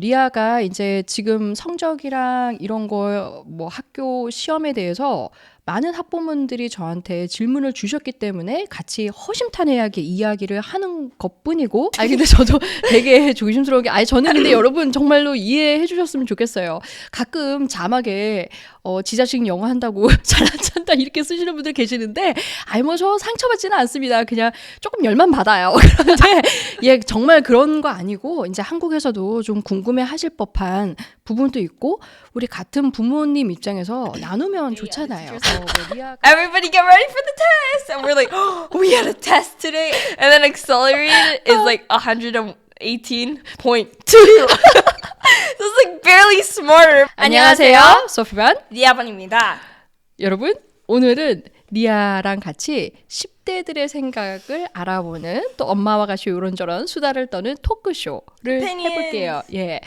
리아가 이제 지금 성적이랑 이런 거 뭐 학교 시험에 대해서 많은 학부모님들이 저한테 질문을 주셨기 때문에 같이 허심탄회하게 이야기를 하는 것뿐이고, 아니 근데 저도 되게 조심스러운 게, 아니 저는 근데 여러분 정말로 이해해 주셨으면 좋겠어요. 가끔 자막에 지자식 영어 한다고 잘 안 찬다 이렇게 쓰시는 분들 계시는데, 아니 뭐 저 상처받지는 않습니다. 그냥 조금 열만 받아요. 그런데 예, 정말 그런 거 아니고 이제 한국에서도 좀 궁금해하실 법한 부분도 있고, 우리 같은 부모님 입장에서 나누면 좋잖아요. Everybody get ready for the test, and we're like, oh, we had a test today, and then accelerated is like 118.2. So it's like barely smarter. 안녕하세요, 소피반. 리아반입니다. 여러분, 오늘은 리아랑 같이 10대들의 생각을 알아보는, 또 엄마와 같이 이런저런 수다를 떠는 토크쇼를 Opinions. 해볼게요. 예,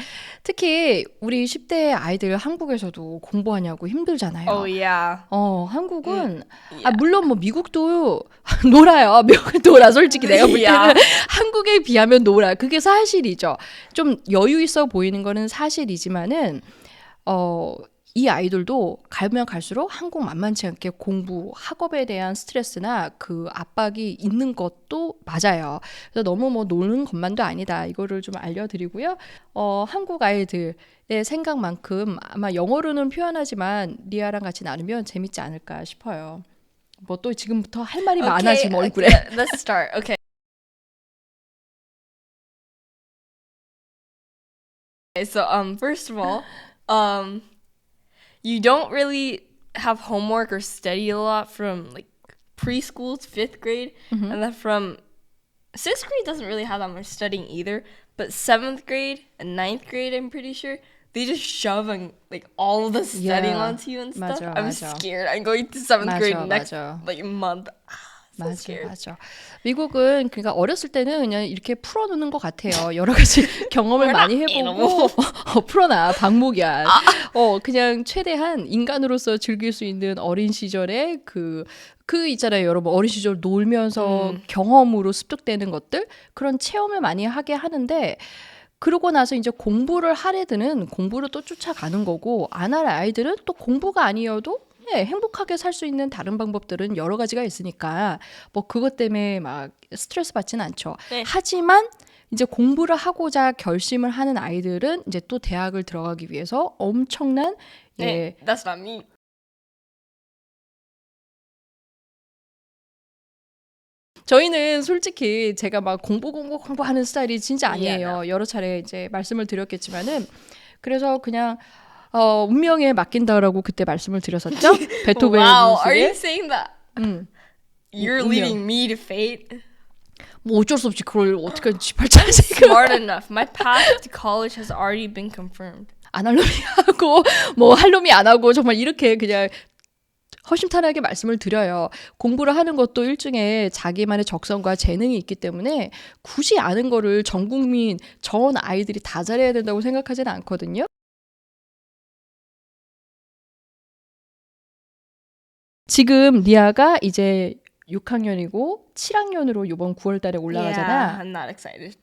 특히 우리 10대 아이들 한국에서도 공부하냐고 힘들잖아요. Oh yeah. 한국은 Yeah. 물론 뭐 미국도 놀아요. 미국은 놀아. 솔직히 내가 볼 때는 Yeah. 한국에 비하면 놀아. 그게 사실이죠. 좀 여유 있어 보이는 거는 사실이지만은 이 아이들도 가면 갈수록 한국 만만치 않게 공부, 학업에 대한 스트레스나 그 압박이 있는 것도 맞아요. 그래서 너무 뭐 노는 것만도 아니다. 이거를 좀 알려드리고요. 한국 아이들의 생각만큼 아마 영어로는 표현하지만 리아랑 같이 나누면 재밌지 않을까 싶어요. 뭐 또 지금부터 할 말이 많아 지금 얼굴에. Okay, let's start. Okay. So first of all, you don't really have homework or study a lot from like preschool to 5th grade, and then from 6th grade doesn't really have that much studying either. But 7th grade and 9th grade, I'm pretty sure they just shove like all of the studying Yeah. onto you and stuff. 맞아, I'm 맞아. scared. I'm going to 7th grade 맞아, next 맞아. like month. So 맞아, scared. 맞아. 미국은 그러니까 어렸을 때는 그냥 이렇게 풀어놓는 것 같아요. 여러 가지 경험을 많이 해보고 풀어놔 방목이야. 그냥 최대한 인간으로서 즐길 수 있는 어린 시절에 그 있잖아요, 여러분. 어린 시절 놀면서 경험으로 습득되는 것들, 그런 체험을 많이 하게 하는데, 그러고 나서 이제 공부를 할 애들은 공부를 또 쫓아가는 거고, 안 할 아이들은 또 공부가 아니어도 행복하게 살 수 있는 다른 방법들은 여러 가지가 있으니까 뭐 그것 때문에 막 스트레스 받지는 않죠. 네. 하지만 이제 공부를 하고자 결심을 하는 아이들은 이제 또 대학을 들어가기 위해서 엄청난 Hey, that's not me. 저희는 솔직히 제가 막 공부하는 스타일이 진짜 아니에요. Yeah, 여러 차례 이제 말씀을 드렸겠지만은, 그래서 그냥 운명에 맡긴다라고 그때 말씀을 드렸었죠. 베토벤 Wow, are you 음식에. saying that you're 운명. leaving me to fate? 뭐 어쩔 수 없이 그걸 어떻게 쥐팔자 지금. Smart enough. My path to college has already been confirmed. 안 할 놈이 하고 뭐 할 놈이 안 하고, 정말 이렇게 그냥 허심탄회하게 말씀을 드려요. 공부를 하는 것도 일종의 자기만의 적성과 재능이 있기 때문에 굳이 아는 거를 전 국민, 전 아이들이 다 잘해야 된다고 생각하지는 않거든요. 지금 리아가 이제 6학년이고 7학년으로 이번 9월 달에 Yeah, 올라가잖아. I'm not excited.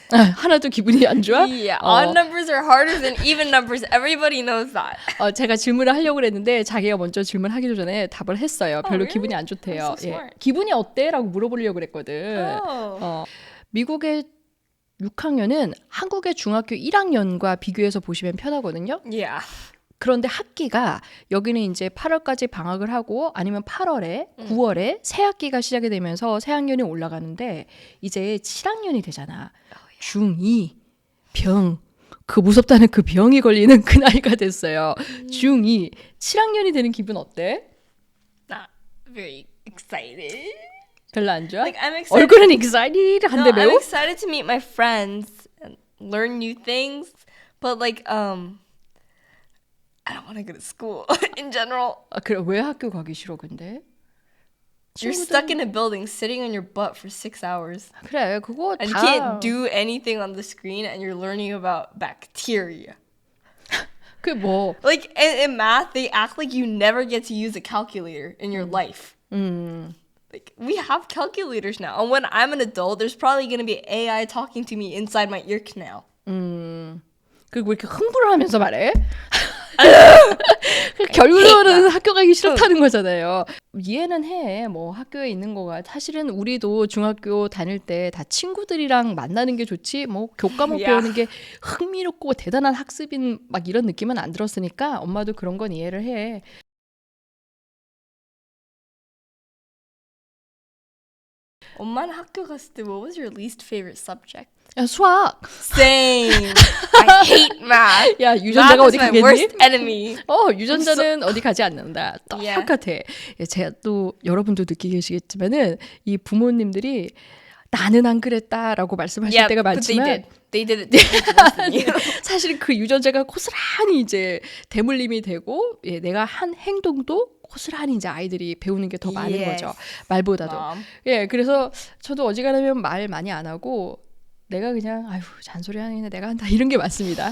하나도 기분이 안 좋아? Yeah, odd numbers are harder than even numbers. Everybody knows that. 제가 질문을 하려고 했는데 자기가 먼저 질문하기 전에 답을 했어요. 별로 really? 기분이 안 좋대요. That's so smart. 기분이 어때? 라고 물어보려고 그랬거든. Oh. 미국의 6학년은 한국의 중학교 1학년과 비교해서 보시면 편하거든요. Yeah. 그런데 학기가 여기는 이제 8월까지 방학을 하고, 아니면 8월에 9월에 새 학기가 시작이 되면서 새 학년이 올라가는데, 이제 7학년이 되잖아. 중2 병, 그 무섭다는 그 병이 걸리는 그 나이가 됐어요. 중2 7학년이 되는 기분 어때? Not very excited. 별로 안 좋아? Like I'm excited. 얼굴은 excited 한데 No, I'm 매우? excited to meet my friends and learn new things, but like I don't want to go to school in general. 그래, 왜 학교 가기 싫어 근데? You're stuck in a building sitting on your butt for 6 hours. 그래, 그거 And you 다 can't do anything on the screen and you're learning about bacteria. 그 뭐 Like in math, they act like you never get to use a calculator in your life. Like we have calculators now. And when I'm an adult, there's probably going to be AI talking to me inside my ear canal. 그리고 이렇게 흥분을 하면서 말해. 결국은 학교 가기 싫다는 거잖아요. 이해는 해. 뭐 학교에 있는 거가 사실은 우리도 중학교 다닐 때 다 친구들이랑 만나는 게 좋지. 뭐 교과목 야. 배우는 게 흥미롭고 대단한 학습인 막 이런 느낌은 안 들었으니까 엄마도 그런 건 이해를 해. 엄마는 학교 갔을 때 what was your least favorite subject? 야, 수학. Same. I hate math. 야, Math 유전자가 is 어디 my 가겠니? worst enemy. 유전자는 어디 가지 않는다. Yeah. 똑같아. 예, 제가 또 여러분도 느끼 계시겠지만은 이 부모님들이 나는 안 그랬다라고 말씀하실 Yeah, 때가 but they 많지만 did. They did it worse than you. 사실 그 유전자가 고스란히 이제 대물림이 되고 예, 내가 한 행동도 고스란히 이제 아이들이 배우는 게 더 많은 Yes. 거죠. 말보다도. Mom. 예, 그래서 저도 어지간하면 말 많이 안 하고 내가 그냥 아유 잔소리 하는 내가 한다 이런 게 맞습니다.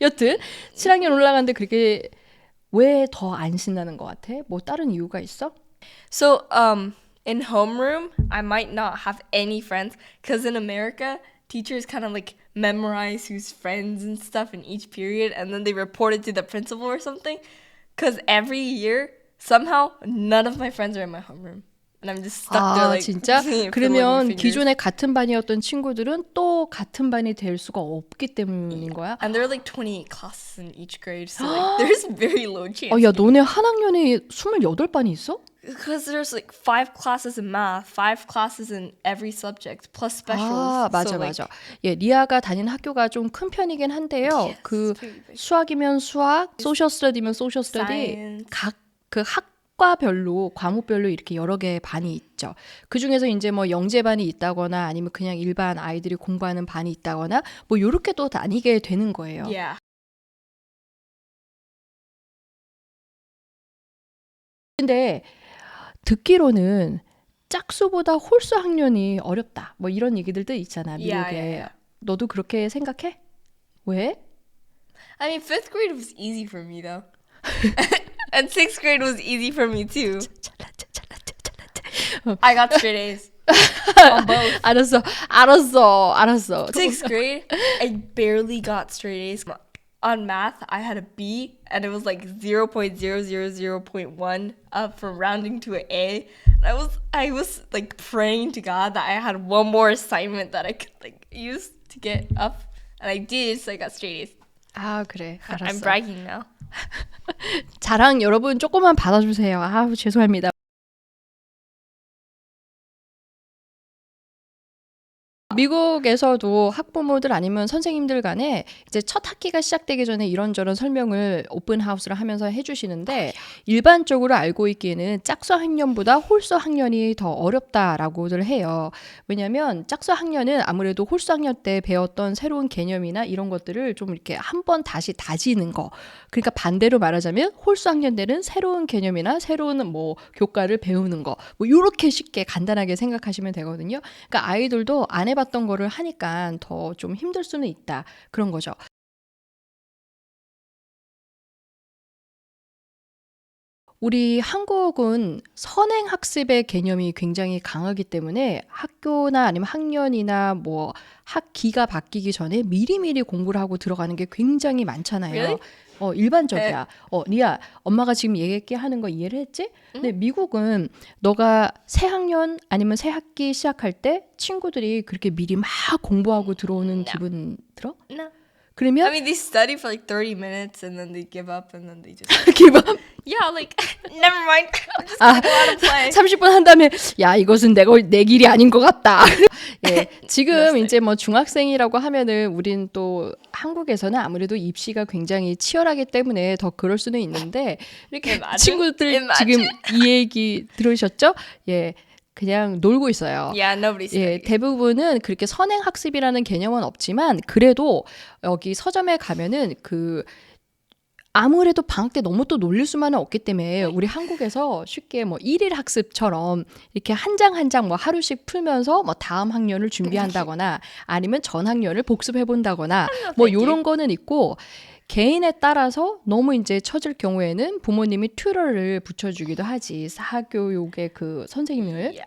여튼 7학년 올라갔는데 그렇게 왜 더 안 신나는 것 같아? 뭐 다른 이유가 있어? So, in homeroom, I might not have any friends because in America, teachers kind of like memorize who's friends and stuff in each period, and then they report it to the principal or something. Because every year, somehow, none of my friends are in my homeroom, and I'm just stuck there like 진짜? fiddling with my 그러면 fingers. 기존에 같은 반이었던 친구들은 또 같은 반이 될 수가 없기 때문인 거야? And there are like 28 classes in each grade, so like there's very low chance. 야, 너네 한 학년에 28반이 있어? Because there's like 5 classes in math, 5 classes in every subject, plus specials. 맞아, so, like, 맞아. 예, 리아가 다니는 학교가 좀 큰 편이긴 한데요. Yes, 그 it's pretty big. 수학이면 수학, 소셜 스터디면 소셜 스터디, Science. 각 그 학과별로 과목별로 이렇게 여러 개의 반이 있죠. 그 중에서 이제 뭐 영재반이 있다거나 아니면 그냥 일반 아이들이 공부하는 반이 있다거나 뭐 요렇게 또 나뉘게 되는 거예요. Yeah. 근데 듣기로는 짝수보다 홀수 학년이 어렵다. 뭐 이런 얘기들도 있잖아, 미국에. Yeah. 너도 그렇게 생각해? 왜? I mean, 5th grade was easy for me though. And 6th grade was easy for me too. I got straight A's on both. 알았어. 6th grade, I barely got straight A's. On math, I had a B, and it was like 0.000.1 up from rounding to an A. And I was like praying to God that I had one more assignment that I could like use to get up, and I did, so I got straight A's. 그래. I'm 알았어. bragging now. 자랑 여러분 조금만 받아주세요. 죄송합니다. 미국에서도 학부모들 아니면 선생님들 간에 이제 첫 학기가 시작되기 전에 이런저런 설명을 오픈 하우스를 하면서 해주시는데 일반적으로 알고 있기에는 짝수 학년보다 홀수 학년이 더 어렵다라고들 해요. 왜냐하면 짝수 학년은 아무래도 홀수 학년 때 배웠던 새로운 개념이나 이런 것들을 좀 이렇게 한 번 다시 다지는 거. 그러니까 반대로 말하자면 홀수 학년 때는 새로운 개념이나 새로운 뭐 교과를 배우는 거. 뭐 이렇게 쉽게 간단하게 생각하시면 되거든요. 그러니까 아이들도 안 해봤던 거를 하니까 더 좀 힘들 수는 있다. 그런 거죠. 우리 한국은 선행학습의 개념이 굉장히 강하기 때문에 학교나 아니면 학년이나 뭐 학기가 바뀌기 전에 미리미리 공부를 하고 들어가는 게 굉장히 많잖아요. Really? 일반적이야. 리아, 엄마가 지금 얘기하는 거 이해를 했지? 근데 미국은 너가 새 학년 아니면 새 학기 시작할 때 친구들이 그렇게 미리 막 공부하고 들어오는 기분 들어? No. I 그러면 mean, they study for like 30 minutes and then they give up and then they just 기분 yeah, like never mind. I'm just gonna go out and play. 30분 한 다음에 야 이것은 내 길이 아닌 것 같다. 예, 지금 이제 뭐 중학생이라고 하면은 우린 또 한국에서는 아무래도 입시가 굉장히 치열하기 때문에 더 그럴 수는 있는데 이렇게 Imagine. 친구들 지금 이 얘기 들으셨죠? 예, 그냥 놀고 있어요. Yeah, nobody's 예, studying. 대부분은 그렇게 선행학습이라는 개념은 없지만 그래도 여기 서점에 가면은 그 아무래도 방학 때 너무 또 놀릴 수만은 없기 때문에 우리 한국에서 쉽게 뭐 일일 학습처럼 이렇게 한 장 한 장 뭐 하루씩 풀면서 뭐 다음 학년을 준비한다거나 아니면 전 학년을 복습해 본다거나 뭐 thank you. 요런 거는 있고 개인에 따라서 너무 이제 처질 경우에는 부모님이 튜터를 붙여주기도 하지. 사교육의 그 선생님을.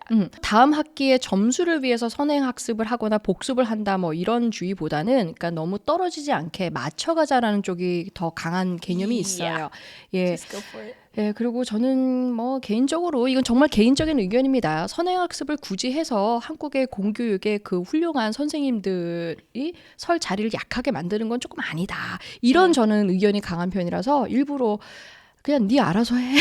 다음 학기에 점수를 위해서 선행학습을 하거나 복습을 한다 뭐 이런 주의보다는 그러니까 너무 떨어지지 않게 맞춰가자라는 쪽이 더 강한 개념이 있어요. 예. Just go for it. 예, 그리고 저는 뭐 개인적으로 이건 정말 개인적인 의견입니다. 선행학습을 굳이 해서 한국의 공교육의 그 훌륭한 선생님들이 설 자리를 약하게 만드는 건 조금 아니다. 이런 저는 의견이 강한 편이라서 일부러 그냥 네 알아서 해.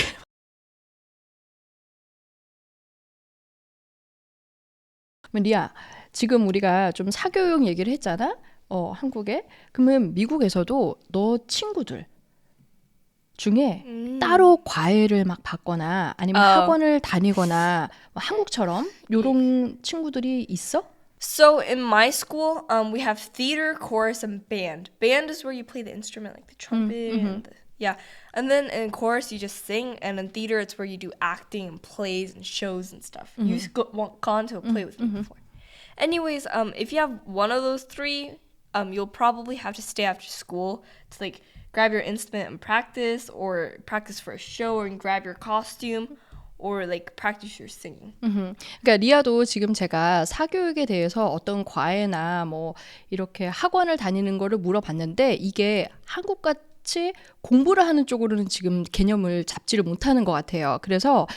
그러면 리아, 지금 우리가 좀 사교육 얘기를 했잖아. 한국에. 그러면 미국에서도 너 친구들 중에 따로 과외를 막 받거나 아니면 학원을 다니거나 뭐 한국처럼 요런 친구들이 있어? So in my school, we have theater, chorus, and band. Band is where you play the instrument, like the trumpet. And yeah, and then in chorus you just sing, and in theater it's where you do acting and plays and shows and stuff. You've gone to a play with me before. Anyways, if you have one of those three, you'll probably have to stay after school to like grab your instrument and practice, or practice for a show, and grab your costume, or like practice your singing. 그러니까 리아도 지금 제가 사교육에 대해서 어떤 과외나 뭐 이렇게 학원을 다니는 거를 물어봤는데 이게 한국 같이 공부를 하는 쪽으로는 지금 개념을 잡지를 못하는 것 같아요. 그래서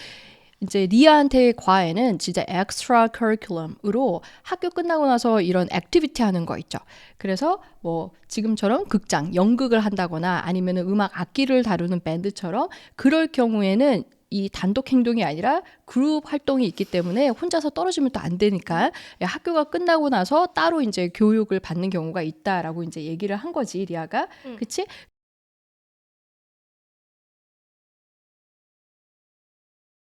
이제 리아한테의 과외는 진짜 extra curriculum으로 학교 끝나고 나서 이런 액티비티 하는 거 있죠. 그래서 뭐 지금처럼 극장, 연극을 한다거나 아니면 음악 악기를 다루는 밴드처럼 그럴 경우에는 이 단독 행동이 아니라 그룹 활동이 있기 때문에 혼자서 떨어지면 또 안 되니까 학교가 끝나고 나서 따로 이제 교육을 받는 경우가 있다라고 이제 얘기를 한 거지, 리아가. 그치?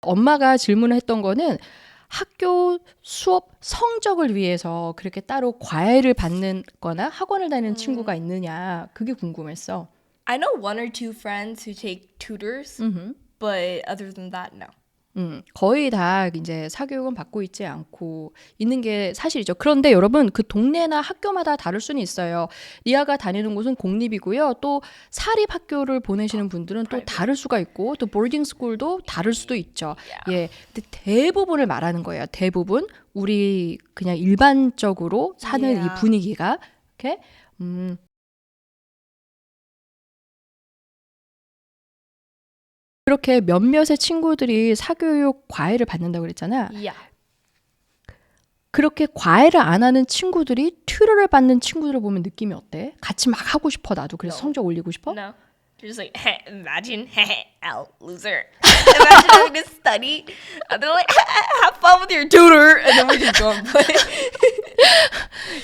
엄마가 질문을 했던 거는 학교 수업 성적을 위해서 그렇게 따로 과외를 받는 거나 학원을 다니는 친구가 있느냐 그게 궁금했어. I know one or two friends who take tutors, but other than that, no. 거의 다 이제 사교육은 받고 있지 않고 있는 게 사실이죠. 그런데 여러분 그 동네나 학교마다 다를 수는 있어요. 리아가 다니는 곳은 공립이고요. 또 사립 학교를 보내시는 분들은 또 다를 수가 있고 또 보딩 스쿨도 다를 수도 있죠. 예, 근데 대부분을 말하는 거예요. 대부분 우리 그냥 일반적으로 사는 이 분위기가 이렇게 그렇게 몇몇의 친구들이 사교육 과외를 받는다고 그랬잖아. Yeah. 그렇게 과외를 안 하는 친구들이 튜터를 받는 친구들을 보면 느낌이 어때? 같이 막 하고 싶어 나도. 그래서 성적 올리고 싶어? No. You're just like, imagine, out, loser. Imagine having to study. And they're like, have fun with your tutor. And then we just go and play.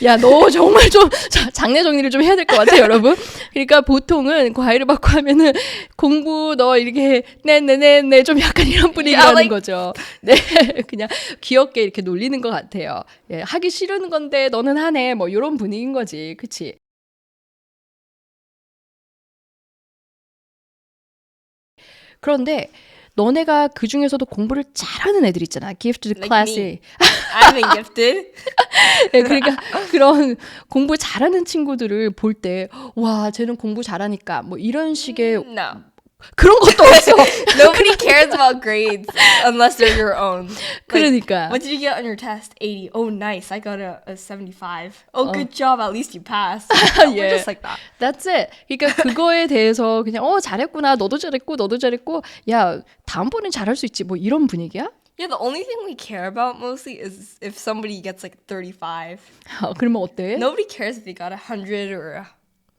야, 너 정말 좀 장래 정리를 좀 해야 될 것 같아, 여러분. 그러니까 보통은 과외를 받고 하면은 공부 너 이렇게 네네네네 좀 약간 이런 분위기라는 거죠. 네, 그냥 귀엽게 이렇게 놀리는 것 같아요. 예, 하기 싫은 건데 너는 하네, 뭐 이런 분위기인 거지, 그치? 그런데 너네가 그 중에서도 공부를 잘하는 애들 있잖아. gifted Like classy. I'm gifted. 네, 그러니까 그런 공부 잘하는 친구들을 볼 때 와, 쟤는 공부 잘하니까 뭐 이런 식의 No. 그런 것도 없어. Nobody cares about grades unless they're your own. 그러니까. What did you get on your test? 80. Oh, nice. I got a 75. Oh, good job. At least you passed. We're just like that. That's it. 그러니까 그거에 대해서 그냥 잘했구나. 너도 잘했고 너도 잘했고 야, 다음번엔 잘할 수 있지. 뭐 이런 분위기야? Yeah, the only thing we care about mostly is if somebody gets like 35. 그러면 어때? Nobody cares if they got 100 or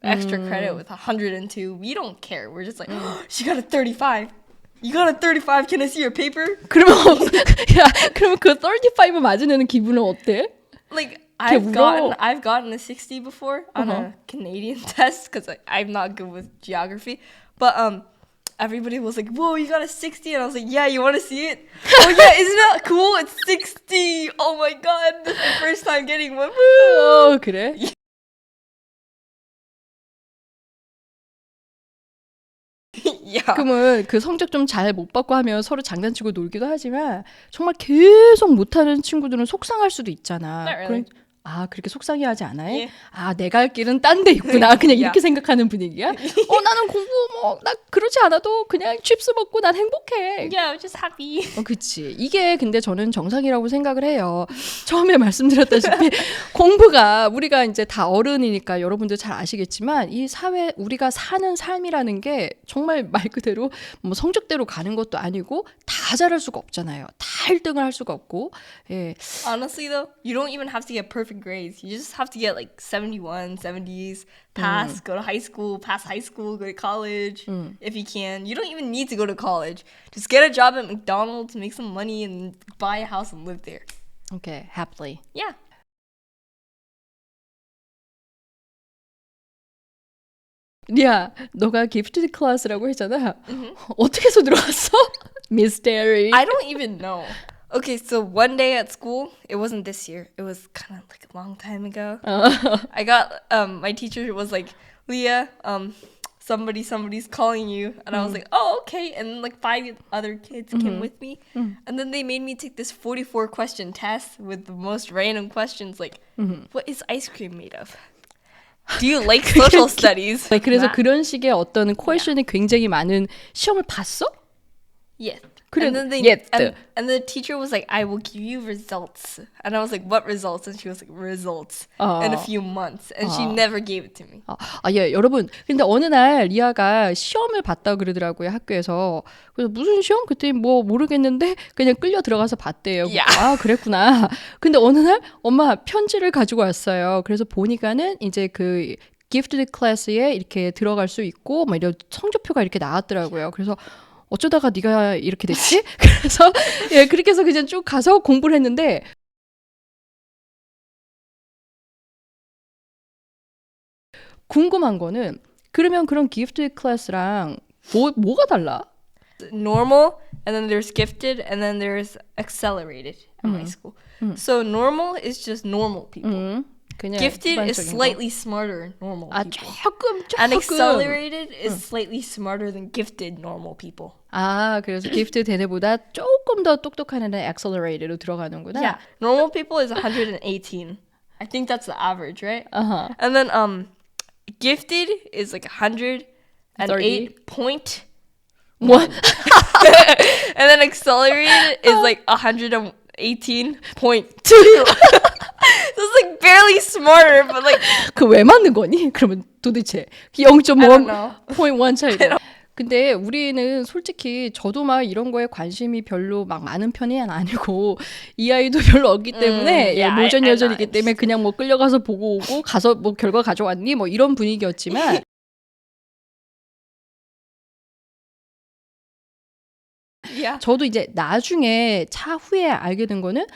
extra credit with 102. We don't care. We're just like, she got a 35. You got a 35. Can I see your paper? 그러면 야, 그러면 그 35 맞은 애는 기분은 어때? Like 울어. I've gotten a 60 before on a Canadian test because I'm not good with geography. But everybody was like, "Whoa, you got a 60," and I was like, "Yeah, you want to see it?" Oh yeah, isn't that cool? It's 60. Oh my god, this is the first time getting one. Woo! 그래? Yeah. 그러면 그 성적 좀 잘 못 받고 하면 서로 장난치고 놀기도 하지만 정말 계속 못하는 친구들은 속상할 수도 있잖아. Not really. 아, 그렇게 속상해하지 않아요? 예. 아, 내가 할 길은 딴 데 있구나. 그냥 이렇게 야. 생각하는 분위기야? 나는 공부 나 그러지 않아도 그냥 칩스 먹고 난 행복해. Yeah, I'm just happy. 그치. 이게 근데 저는 정상이라고 생각을 해요. 처음에 말씀드렸다시피 공부가 우리가 이제 다 어른이니까 여러분들 잘 아시겠지만 이 사회 우리가 사는 삶이라는 게 정말 말 그대로 뭐 성적대로 가는 것도 아니고 다 잘할 수가 없잖아요. 다 1등을 할 수가 없고. 예. Honestly, though, you don't even have to get perfect grades. You just have to get like 71, 70s, pass, go to high school, pass high school, go to college if you can. You don't even need to go to college. Just get a job at McDonald's, make some money, and buy a house and live there. Okay, happily. Yeah. 리아, 너가 gifted class라고 했잖아. 어떻게 해서 들어갔어? Mystery. I don't even know. Okay, so one day at school, it wasn't this year. It was kind of like a long time ago. I got my teacher was like, "Leah, somebody's calling you," and I was like, "Oh, okay." And like 5 other kids came with me, and then they made me take this 44 question test with the most random questions, like, "What is ice cream made of? Do you like social studies?" 네, 그래서 That. 그런 식의 어떤 퀘션이 굉장히 많은 시험을 봤어? Yes. 그래, And then yes. and the teacher was like, "I will give you results." And I was like, "What results?" And she was like, "Results in a few months." And she never gave it to me. 예, 여러분. 근데 어느 날 리아가 시험을 봤다 그러더라고요, 학교에서. 그래서 무슨 시험? 그때 뭐 모르겠는데 그냥 끌려 들어가서 봤대요. 야. 아, 그랬구나. 근데 어느 날 엄마 편지를 가지고 왔어요. 그래서 보니까는 이제 그 gifted class에 이렇게 들어갈 수 있고 막 이런 성적표가 이렇게 나왔더라고요. 그래서 어쩌다가 네가 이렇게 됐지? 그래서 예, 그렇게 해서 그냥 쭉 가서 공부를 했는데 궁금한 거는 그러면 그런 gifted class랑 뭐가 달라? Normal, and then there's gifted, and then there's accelerated at my school. So normal is just normal people. 그냥 Gifted is 일반적인 거. slightly smarter than normal 아, people. 조금. And accelerated is slightly smarter than gifted normal people. 아, 그래서 gifted 애들보다 조금 더 똑똑한 애는 accelerated로 들어가는구나. Yeah, normal people is 118. I think that's the average, right? Uh-huh. And then gifted is like 108 point. What? And then accelerated is like 118.2. So it's like barely smarter, but like 그 왜 맞는 거니? 그러면 도대체 I don't know. 0.1 차이로. 근데 우리는 솔직히 저도 막 이런 거에 관심이 별로 막 많은 편이 아니고 이 아이도 별로 없기 때문에 yeah, 모전 I'm 여전이기 not 때문에 그냥 뭐 끌려가서 보고 오고 가서 뭐 결과 가져왔니? 뭐 이런 분위기였지만 Yeah. 저도 이제 나중에 차후에 알게 된 거는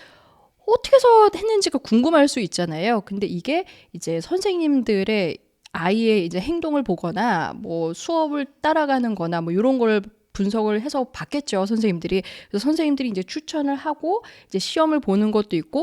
어떻게 해서 했는지가 궁금할 수 있잖아요. 근데 이게 이제 선생님들의 아이의 이제 행동을 보거나 뭐 수업을 따라가는 거나 뭐 이런 걸 분석을 해서 봤겠죠, 선생님들이. 그래서 선생님들이 이제 추천을 하고 이제 시험을 보는 것도 있고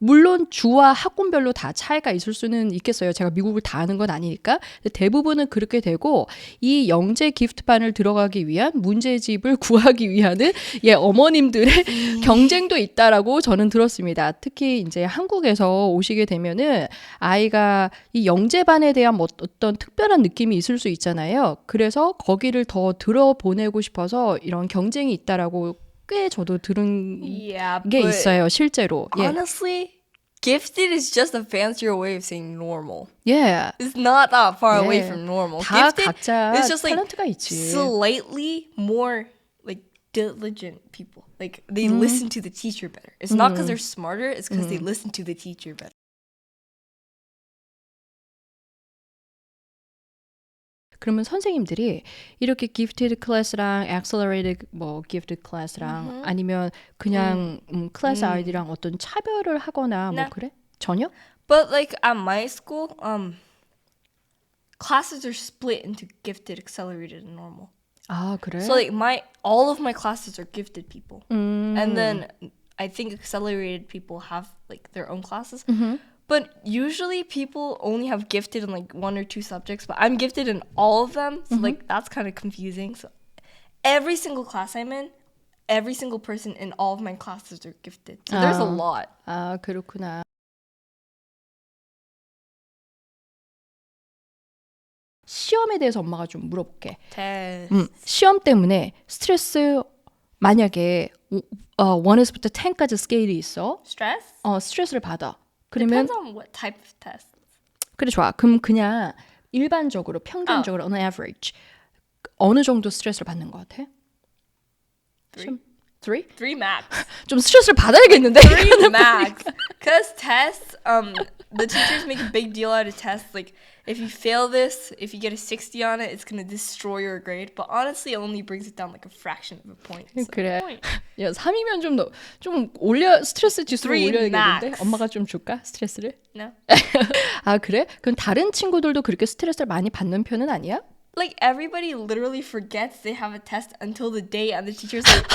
물론 주와 학군별로 다 차이가 있을 수는 있겠어요. 제가 미국을 다 아는 건 아니니까. 대부분은 그렇게 되고 이 영재 기프트반을 들어가기 위한 문제집을 구하기 위한은 예, 어머님들의 경쟁도 있다라고 저는 들었습니다. 특히 이제 한국에서 오시게 되면은 아이가 이 영재반에 대한 뭐 어떤 특별한 느낌이 있을 수 있잖아요. 그래서 거기를 더 들어보내고 싶어서 이런 경쟁이 있다라고 꽤 저도 들은 Yeah, 게 but 있어요, 실제로. 예. honestly, gifted is just a fancier way of saying normal. 예. It's not that far away 예. from normal. 다 Gifted 각자 is just like 탤런트가 있지. slightly more like diligent people. Like they listen to the teacher better. It's not because they're smarter, it's because they listen to the teacher better. 그러면 선생님들이 이렇게 gifted class랑 accelerated 뭐 gifted class랑 아니면 그냥 클래스 아이들이랑 어떤 차별을 하거나 뭐 네. 그래? 전혀? But like at my school, classes are split into gifted, accelerated, and normal. 아, 그래? So like all of my classes are gifted people, and then I think accelerated people have like their own classes. But usually people only have gifted in like 1 or 2 subjects, but I'm gifted in all of them, so like that's kind of confusing. So every single class I'm in, every single person in all of my classes are gifted. So there's a lot. 아, 그렇구나. 시험에 대해서 엄마가 좀 물어볼게. Test. 시험 때문에 스트레스 만약에 1에서부터 10까지 스케일이 있어. Stress? 스트레스를 받아. 그러면 Depends on what type of test. 그래 좋아. 그럼 그냥 일반적으로 평균적으로 on average 어느 정도 스트레스를 받는 것 같아? 3. 3? 3 max. 좀 스트레스를 받아야겠는데? 3 max. Because tests, the teachers make a big deal out of tests. Like, if you fail this, if you get a 60 on it, it's going to destroy your grade. But honestly, it only brings it down like a fraction of a point. So, 그래. point. 야, 3이면 좀 올려 스트레스 지수를 3 올려야겠는데? max. 엄마가 좀 줄까? 스트레스를? No. 아, 그래? 그럼 다른 친구들도 그렇게 스트레스를 많이 받는 편은 아니야? Like, everybody literally forgets they have a test until the day, and the teacher's like,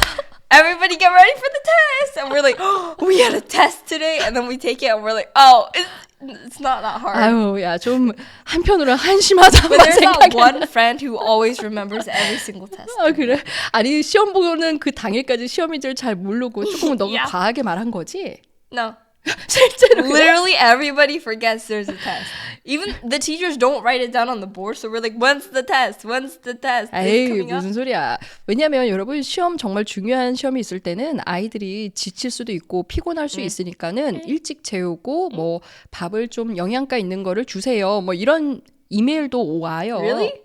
everybody get ready for the test. And we're like, oh, we had a test today. And then we take it, and we're like, oh, it's not that hard. 아유, 야, 좀 한편으로는 한심하다만 But there's that 생각해. one friend who always remembers every single test. 아, 그래? 아니, 시험 보는 그 당일까지 시험인 줄 잘 모르고 조금 너가 Yeah. 과하게 말한 거지? No. 실제로 그래? Literally everybody forgets there's a test. Even the teachers don't write it down on the board, so we're like, when's the test? When's the test? It's 에이, coming up. 무슨 소리야. 왜냐면 여러분 시험 정말 중요한 시험이 있을 때는 아이들이 지칠 수도 있고 피곤할 수 있으니까는 일찍 재우고 뭐 밥을 좀 영양가 있는 거를 주세요. 뭐 이런 이메일도 와요. Really?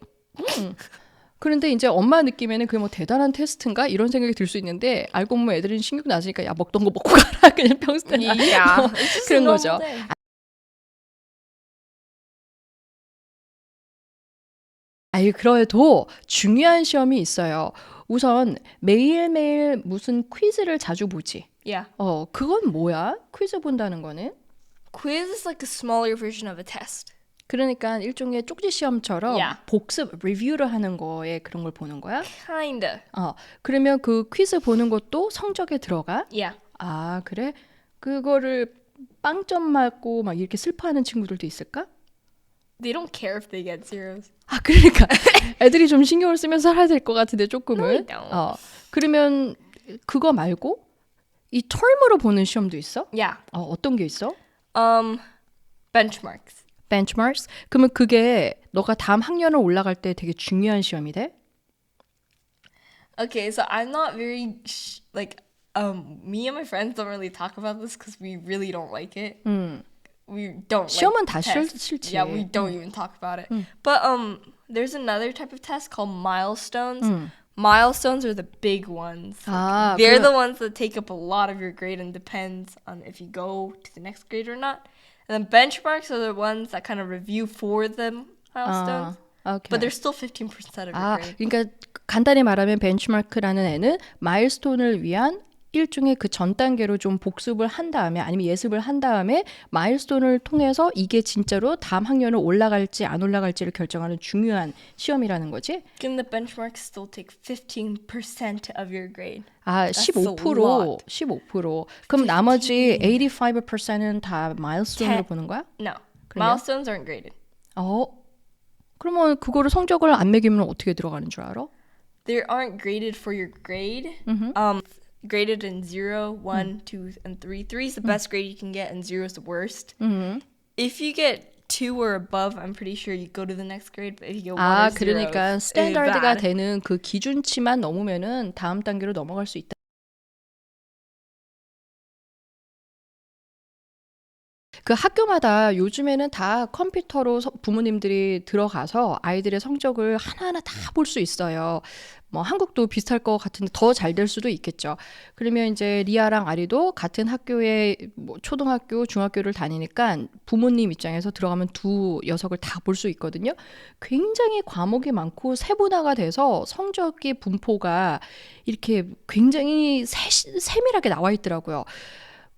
그런데 이제 엄마 느낌에는 그게 뭐 대단한 테스트인가 이런 생각이 들 수 있는데 알고 보면 애들은 신경 나으니까 야 먹던 거 먹고 가라 그냥 평소에 Yeah. It's just 그런 a normal 거죠. day. 아유 그래도 중요한 시험이 있어요. 우선 매일매일 무슨 퀴즈를 자주 보지. Yeah. 그건 뭐야? 퀴즈 본다는 거는? Quiz is like a smaller version of a test. 그러니까 일종의 쪽지 시험처럼 Yeah. 복습, 리뷰를 하는 거에 그런 걸 보는 거야? Kinda. 그러면 그 퀴즈 보는 것도 성적에 들어가? Yeah. 아, 그래? 그거를 빵점 맞고 막 이렇게 슬퍼하는 친구들도 있을까? They don't care if they get zeros. 아, 그러니까 애들이 좀 신경을 쓰면서 살아야 될 것 같은데 조금은. No, they don't. 그러면 그거 말고 이 텀으로 보는 시험도 있어? Yeah. 어떤 게 있어? Benchmarks. benchmarks? 그러면 그게 너가 다음 학년을 올라갈 때 되게 중요한 시험이 돼? Okay, so I'm not very like me and my friends don't really talk about this because we really don't like it. We don't. 시험은 like 다 tests. 싫지. Yeah, we don't even talk about it. But there's another type of test called milestones. Milestones are the big ones. 아, They're 그럼- the ones that take up a lot of your grade and depends on if you go to the next grade or not. And then benchmarks are the ones that kind of review for the milestones. 오케이. But they're still 15% of your grade. 그러니까 간단히 말하면 벤치마크라는 애는 마일스톤을 위한 일종의 그 전 단계로 좀 복습을 한 다음에 아니면 예습을 한 다음에 마일스톤을 통해서 이게 진짜로 다음 학년을 올라갈지 안 올라갈지를 결정하는 중요한 시험이라는 거지? Can the benchmarks still take 15% of your grade? 아, That's a 15%, lot. 15%. 그럼 나머지 85%는 다 마일스톤으로 보는 거야? No. 그래요? Milestones aren't graded. 그러면 그거를 성적을 안 매기면 어떻게 들어가는 줄 알아? They aren't graded for your grade. Graded in 0, 1, 2, and 3. 3 is the best grade you can get, and 0 is the worst. If you get 2 or above, I'm pretty sure you go to the next grade. But if you get 1 아, or 0, 그러니까 it's 스탠다드가 bad. 되는 그 기준치만 넘으면은 다음 단계로 넘어갈 수 있다. 그 학교마다 요즘에는 다 컴퓨터로 부모님들이 들어가서 아이들의 성적을 하나하나 다 볼 수 있어요. 뭐 한국도 비슷할 것 같은데 더 잘 될 수도 있겠죠. 그러면 이제 리아랑 아리도 같은 학교에 뭐 초등학교, 중학교를 다니니까 부모님 입장에서 들어가면 두 녀석을 다 볼 수 있거든요. 굉장히 과목이 많고 세분화가 돼서 성적의 분포가 이렇게 굉장히 세밀하게 나와 있더라고요.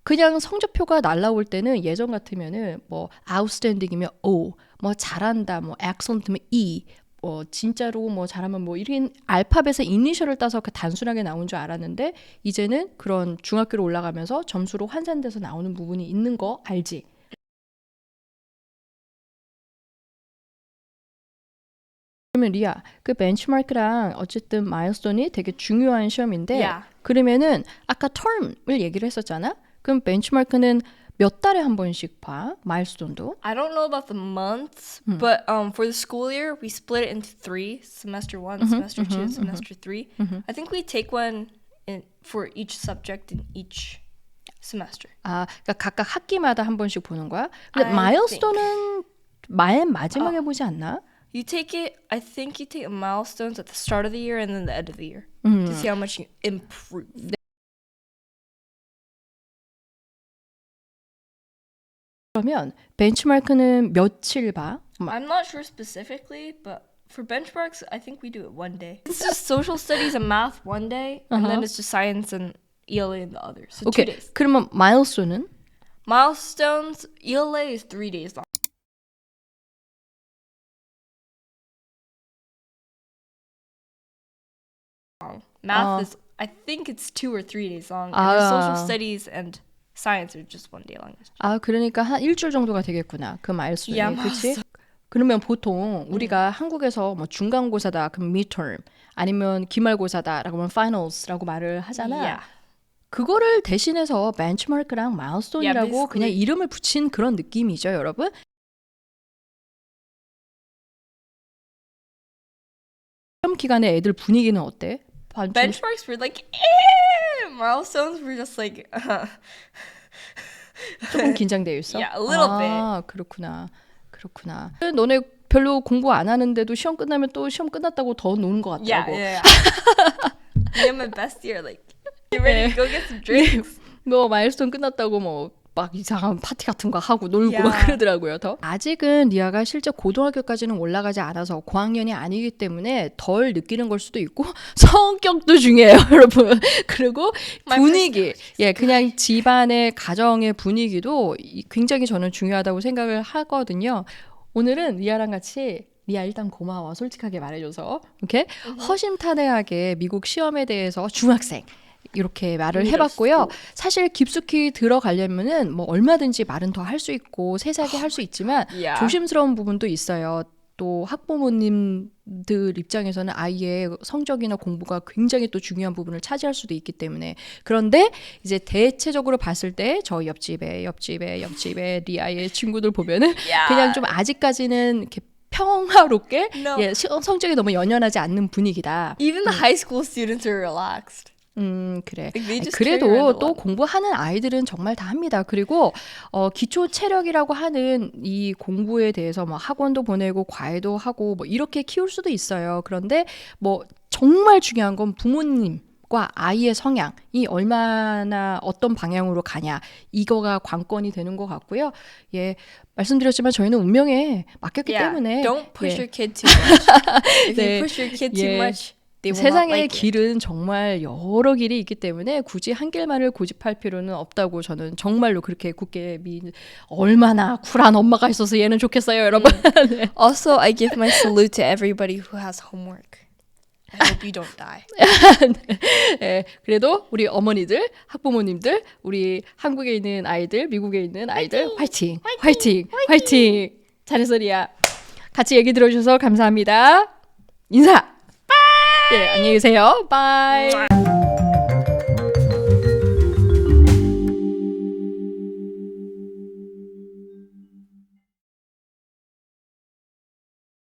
그냥 성적표가 날라올 때는 예전 같으면은 뭐 outstanding이면 O, 뭐 잘한다, 뭐 excellent면 E, 진짜로 뭐 잘하면 뭐 이런 알파벳의 이니셜을 따서 그 단순하게 나온 줄 알았는데 이제는 그런 중학교로 올라가면서 점수로 환산돼서 나오는 부분이 있는 거 알지? 그러면 리아, 그 벤치마크랑 어쨌든 마일스톤이 되게 중요한 시험인데 Yeah. 그러면은 아까 term을 얘기를 했었잖아. 그럼 벤치마크는 몇 달에 한 번씩 봐? 마일스톤도? I don't know about the months, but for the school year, we split it into 3: semester 1, semester 2, and semester 3. I think we take one for each subject in each semester. 아, 그러니까 각각 학기마다 한 번씩 보는 거야? 근데 I 마일스톤은 맨 마지막에 보지 않나? You take it, I think you take milestones at the start of the year and then the end of the year to see how much you improve. 그러면 벤치마크는 며칠 봐? I'm not sure specifically, but for benchmarks, I think we do it one day. It's just social studies and math one day, and then it's just science and ELA in the other. So 2 오케이. days. 그러면 마일스톤은? Milestones, ELA is 3 days long. Math is, I think it's 2 or 3 days long. And the social studies and science are just 1 day long. 아, 그러니까 한 일주일 정도가 되겠구나. 그 마일스톤이. Yeah, 그렇지? 그러면 보통 우리가 한국에서 뭐 중간고사다 그럼 midterm 아니면 기말고사다라고 하면 finals라고 말을 하잖아. Yeah. 그거를 대신해서 벤치마크랑 마일스톤이라고 Yeah, 그냥 이름을 붙인 그런 느낌이죠, 여러분. 시험 기간에 애들 분위기는 어때? Benchmarks were like, milestones were just like, 조금 긴장되어 있어? Yeah, a little 아, 그렇구나. 그렇구나. 너네 별로 공부 안 하는데도 시험 끝나면 또 시험 끝났다고 더 노는 것 yeah, 같더라고. yeah. Me and my bestie are like, get ready to go get some drinks. 뭐 마일스톤 끝났다고 뭐 막 이상한 파티 같은 거 하고 놀고 Yeah. 막 그러더라고요. 더. 아직은 리아가 실제 고등학교까지는 올라가지 않아서 고학년이 아니기 때문에 덜 느끼는 걸 수도 있고 성격도 중요해요, 여러분. 그리고 분위기, 예, 그냥 집안의 가정의 분위기도 굉장히 저는 중요하다고 생각을 하거든요. 오늘은 리아랑 같이 리아 일단 고마워. 솔직하게 말해줘서. 오케이? 허심탄회하게 미국 시험에 대해서 중학생 이렇게 말을 해봤고요. 사실 깊숙이 들어가려면은 뭐 얼마든지 말은 더 할 수 있고 세세하게 할 수 있지만 Yeah. 조심스러운 부분도 있어요. 또 학부모님들 입장에서는 아이의 성적이나 공부가 굉장히 또 중요한 부분을 차지할 수도 있기 때문에 그런데 이제 대체적으로 봤을 때 저 옆집에 리아의 친구들 보면은 Yeah. 그냥 좀 아직까지는 이렇게 평화롭게 No. 예, 성적이 너무 연연하지 않는 분위기다. Even the high school students are relaxed. 그래. Like, they just 그래도 carry around a 또 lot. 공부하는 아이들은 정말 다 합니다. 그리고 기초 체력이라고 하는 이 공부에 대해서 뭐 학원도 보내고 과외도 하고 뭐 이렇게 키울 수도 있어요. 그런데 뭐 정말 중요한 건 부모님과 아이의 성향이 얼마나 어떤 방향으로 가냐 이거가 관건이 되는 것 같고요. 예, 말씀드렸지만 저희는 운명에 맡겼기 Yeah. 때문에 Don't push 예. your kid too much. If 네. you push your kid too 예. much, they will not 세상의 like it. 길은 정말 여러 길이 있기 때문에 굳이 한 길만을 고집할 필요는 없다고 저는 정말로 그렇게 굳게 얼마나 쿨한 엄마가 있어서 얘는 좋겠어요, 여러분. 네. Also, I give my salute to everybody who has homework. I hope you don't die. 네, 그래도 우리 어머니들, 학부모님들, 우리 한국에 있는 아이들, 미국에 있는 아이들 화이팅! 화이팅! 화이팅! 잘했어, 리아. 같이 얘기 들어주셔서 감사합니다. 인사! 네, 안녕히 계세요. 바이.